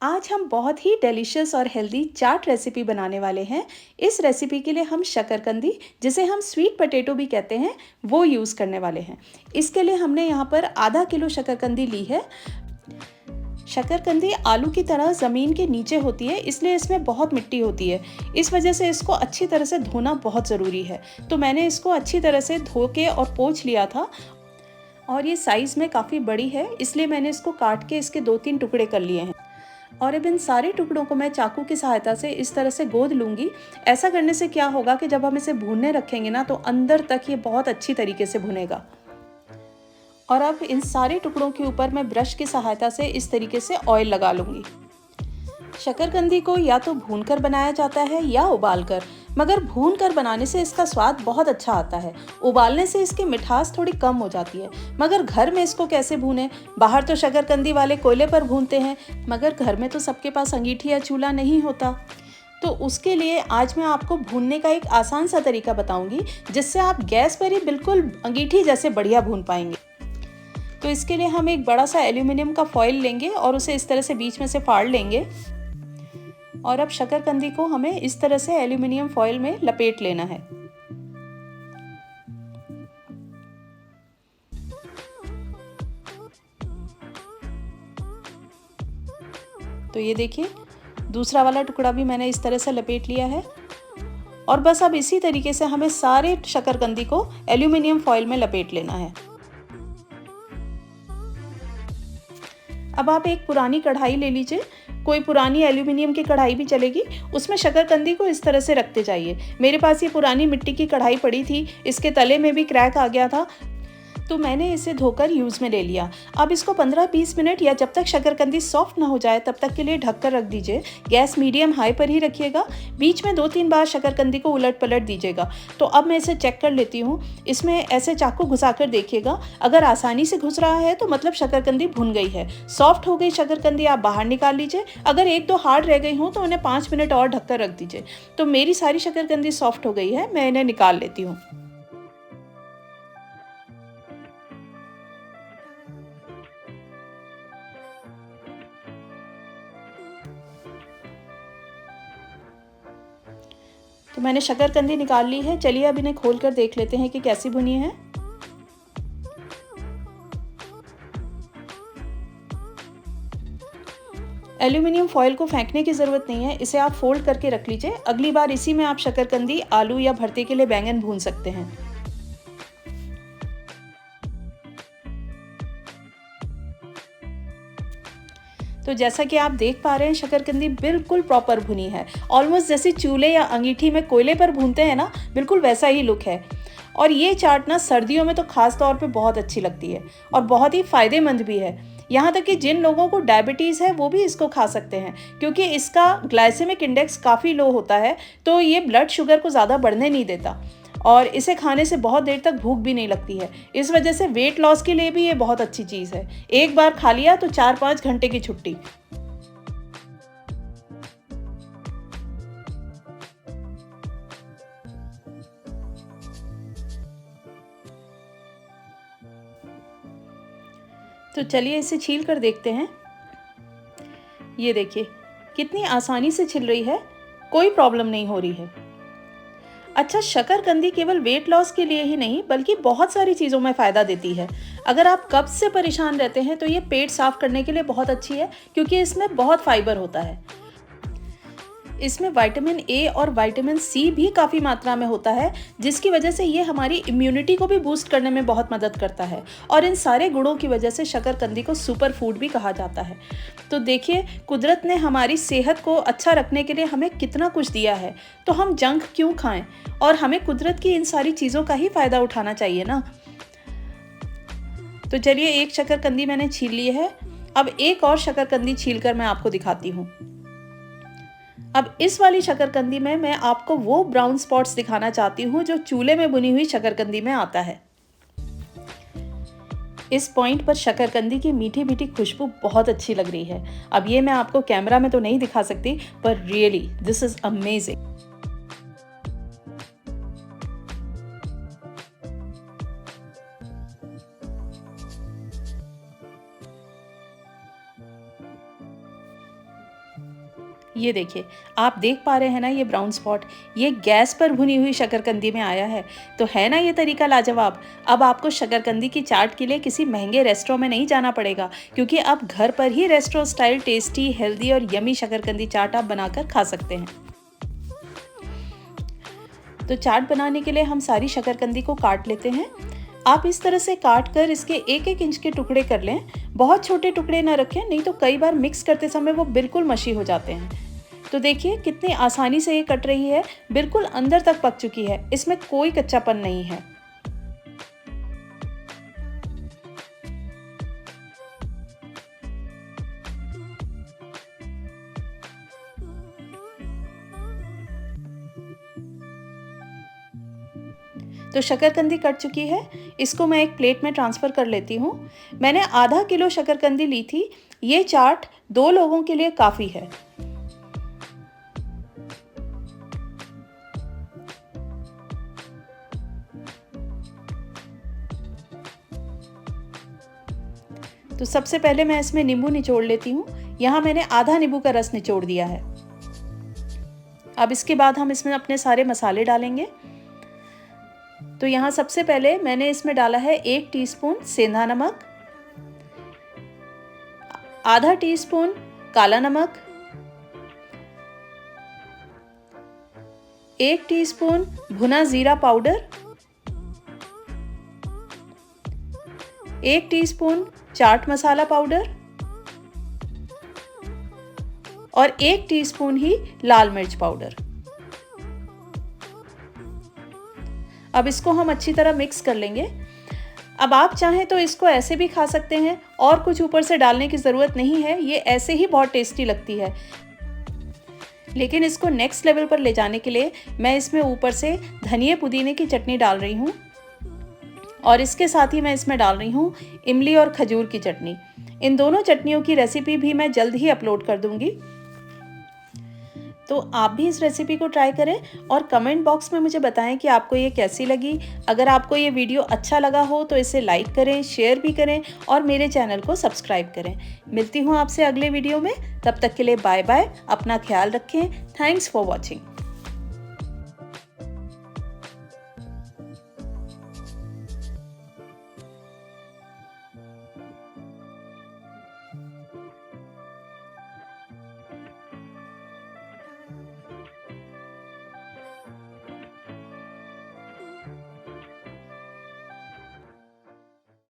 आज हम बहुत ही डिलीशियस और हेल्दी चाट रेसिपी बनाने वाले हैं। इस रेसिपी के लिए हम शकरकंदी, जिसे हम स्वीट पोटैटो भी कहते हैं, वो यूज़ करने वाले हैं। इसके लिए हमने यहाँ पर आधा किलो शकरकंदी ली है। शकरकंदी आलू की तरह ज़मीन के नीचे होती है, इसलिए इसमें बहुत मिट्टी होती है। इस वजह से इसको अच्छी तरह से धोना बहुत ज़रूरी है। तो मैंने इसको अच्छी तरह से धो के और पोंछ लिया था। और ये साइज़ में काफ़ी बड़ी है, इसलिए मैंने इसको काट के इसके 2-3 टुकड़े कर लिए हैं। और अब इन सारे टुकड़ों को मैं चाकू की सहायता से इस तरह से गोद लूँगी। ऐसा करने से क्या होगा कि जब हम इसे भूनने रखेंगे ना, तो अंदर तक ये बहुत अच्छी तरीके से भुनेगा। और अब इन सारे टुकड़ों के ऊपर मैं ब्रश की सहायता से इस तरीके से ऑयल लगा लूँगी। शकरकंदी को या तो भूनकर बनाया जाता है या उबालकर, मगर भूनकर बनाने से इसका स्वाद बहुत अच्छा आता है। उबालने से इसकी मिठास थोड़ी कम हो जाती है। मगर घर में इसको कैसे भूनें? बाहर तो शकरकंदी वाले कोयले पर भूनते हैं, मगर घर में तो सबके पास अंगीठी या चूल्हा नहीं होता। तो उसके लिए आज मैं आपको भूनने का एक आसान सा तरीका बताऊंगी, जिससे आप गैस पर ही बिल्कुल अंगीठी जैसे बढ़िया भून पाएंगे। तो इसके लिए हम एक बड़ा सा एल्यूमिनियम का फॉइल लेंगे और उसे इस तरह से बीच में से फाड़ लेंगे। और अब शकरकंदी को हमें इस तरह से एल्यूमिनियम फॉइल में लपेट लेना है। तो ये देखिए, दूसरा वाला टुकड़ा भी मैंने इस तरह से लपेट लिया है। और बस अब इसी तरीके से हमें सारे शकरकंदी को एल्यूमिनियम फॉइल में लपेट लेना है। अब आप एक पुरानी कढ़ाई ले लीजिए, कोई पुरानी एल्यूमिनियम की कढ़ाई भी चलेगी। उसमें शकरकंदी को इस तरह से रखते जाइए। मेरे पास ये पुरानी मिट्टी की कढ़ाई पड़ी थी, इसके तले में भी क्रैक आ गया था, तो मैंने इसे धोकर यूज़ में ले लिया। अब इसको 15-20 मिनट या जब तक शकरकंदी सॉफ्ट ना हो जाए तब तक के लिए ढक कर रख दीजिए। गैस मीडियम हाई पर ही रखिएगा। बीच में 2-3 बार शकरकंदी को उलट पलट दीजिएगा। तो अब मैं इसे चेक कर लेती हूँ। इसमें ऐसे चाकू घुसा कर देखिएगा। अगर आसानी से घुस रहा है तो मतलब शकरकंदी भुन गई है। सॉफ्ट हो गई शकरकंदी, आप बाहर निकाल लीजिए। अगर 1-2 हार्ड रह गई हों तो उन्हें 5 मिनट और ढक कर रख दीजिए। तो मेरी सारी शकरकंदी सॉफ्ट हो गई है, मैं इन्हें निकाल लेती हूँ। तो मैंने शकरकंदी निकाल ली है। चलिए अब इन्हें खोल कर देख लेते हैं कि कैसी भुनी है। एल्यूमिनियम फॉइल को फेंकने की ज़रूरत नहीं है, इसे आप फोल्ड करके रख लीजिए। अगली बार इसी में आप शकरकंदी, आलू या भरते के लिए बैंगन भून सकते हैं। तो जैसा कि आप देख पा रहे हैं, शकरकंदी बिल्कुल प्रॉपर भुनी है। ऑलमोस्ट जैसे चूल्हे या अंगीठी में कोयले पर भूनते हैं ना, बिल्कुल वैसा ही लुक है। और ये चाट ना सर्दियों में तो खास तौर पे बहुत अच्छी लगती है और बहुत ही फ़ायदेमंद भी है। यहाँ तक कि जिन लोगों को डायबिटीज़ है वो भी इसको खा सकते हैं, क्योंकि इसका ग्लाइसेमिक इंडेक्स काफ़ी लो होता है, तो ये ब्लड शुगर को ज़्यादा बढ़ने नहीं देता। और इसे खाने से बहुत देर तक भूख भी नहीं लगती है। इस वजह से वेट लॉस के लिए भी ये बहुत अच्छी चीज़ है। एक बार खा लिया तो 4-5 घंटे की छुट्टी। तो चलिए इसे छील कर देखते हैं। ये देखिए, कितनी आसानी से छिल रही है, कोई प्रॉब्लम नहीं हो रही है। अच्छा, शकरकंदी केवल वेट लॉस के लिए ही नहीं बल्कि बहुत सारी चीज़ों में फ़ायदा देती है। अगर आप कब्ज़ से परेशान रहते हैं तो ये पेट साफ़ करने के लिए बहुत अच्छी है, क्योंकि इसमें बहुत फाइबर होता है। इसमें विटामिन ए और विटामिन सी भी काफ़ी मात्रा में होता है, जिसकी वजह से ये हमारी इम्यूनिटी को भी बूस्ट करने में बहुत मदद करता है। और इन सारे गुणों की वजह से शकरकंदी को सुपर फूड भी कहा जाता है। तो देखिए, कुदरत ने हमारी सेहत को अच्छा रखने के लिए हमें कितना कुछ दिया है, तो हम जंक क्यों खाएं? और हमें कुदरत की इन सारी चीज़ों का ही फ़ायदा उठाना चाहिए ना। तो चलिए, एक शकरकंदी मैंने छील ली है। अब एक और शकरकंदी छील कर मैं आपको दिखाती हूँ। अब इस वाली शकरकंदी में मैं आपको वो ब्राउन स्पॉट्स दिखाना चाहती हूँ जो चूल्हे में बुनी हुई शकरकंदी में आता है। इस पॉइंट पर शकरकंदी की मीठी मीठी खुशबू बहुत अच्छी लग रही है। अब ये मैं आपको कैमरा में तो नहीं दिखा सकती, पर रियली दिस इज अमेजिंग। ये देखिए, आप देख पा रहे हैं ना ये ब्राउन स्पॉट, ये गैस पर भुनी हुई शकरकंदी में आया है। तो है ना ये तरीका लाजवाब। अब आपको शकरकंदी की चाट के लिए किसी महंगे रेस्टोरेंट में नहीं जाना पड़ेगा, क्योंकि अब घर पर ही रेस्टोरेंट स्टाइल टेस्टी, हेल्दी और यमी शकरकंदी चाट आप बनाकर खा सकते हैं। तो चाट बनाने के लिए हम सारी शकरकंदी को काट लेते हैं। आप इस तरह से काट कर इसके 1-1 इंच के टुकड़े कर लें। बहुत छोटे टुकड़े ना रखें, नहीं तो कई बार मिक्स करते समय वो बिल्कुल मशी हो जाते हैं। तो देखिए कितनी आसानी से ये कट रही है, बिल्कुल अंदर तक पक चुकी है, इसमें कोई कच्चापन नहीं है। तो शकरकंदी कट चुकी है, इसको मैं एक प्लेट में ट्रांसफ़र कर लेती हूँ। मैंने आधा किलो शकरकंदी ली थी, ये चाट 2 लोगों के लिए काफ़ी है। तो सबसे पहले मैं इसमें नींबू निचोड़ लेती हूँ। यहाँ मैंने आधा नींबू का रस निचोड़ दिया है। अब इसके बाद हम इसमें अपने सारे मसाले डालेंगे। तो यहाँ सबसे पहले मैंने इसमें डाला है 1 टीस्पून सेंधा नमक, आधा टीस्पून काला नमक, 1 टीस्पून भुना जीरा powder, 1 teaspoon chaat masala powder और 1 टीस्पून ही लाल मिर्च पाउडर। अब इसको हम अच्छी तरह मिक्स कर लेंगे। अब आप चाहें तो इसको ऐसे भी खा सकते हैं और कुछ ऊपर से डालने की ज़रूरत नहीं है, ये ऐसे ही बहुत टेस्टी लगती है। लेकिन इसको नेक्स्ट लेवल पर ले जाने के लिए मैं इसमें ऊपर से धनिया पुदीने की चटनी डाल रही हूँ और इसके साथ ही मैं इसमें डाल रही हूँ इमली और खजूर की चटनी। इन दोनों चटनियों की रेसिपी भी मैं जल्द ही अपलोड कर दूँगी। तो आप भी इस रेसिपी को ट्राई करें और कमेंट बॉक्स में मुझे बताएं कि आपको ये कैसी लगी। अगर आपको ये वीडियो अच्छा लगा हो तो इसे लाइक करें, शेयर भी करें और मेरे चैनल को सब्सक्राइब करें। मिलती हूँ आपसे अगले वीडियो में, तब तक के लिए बाय बाय, अपना ख्याल रखें। Thanks for watching.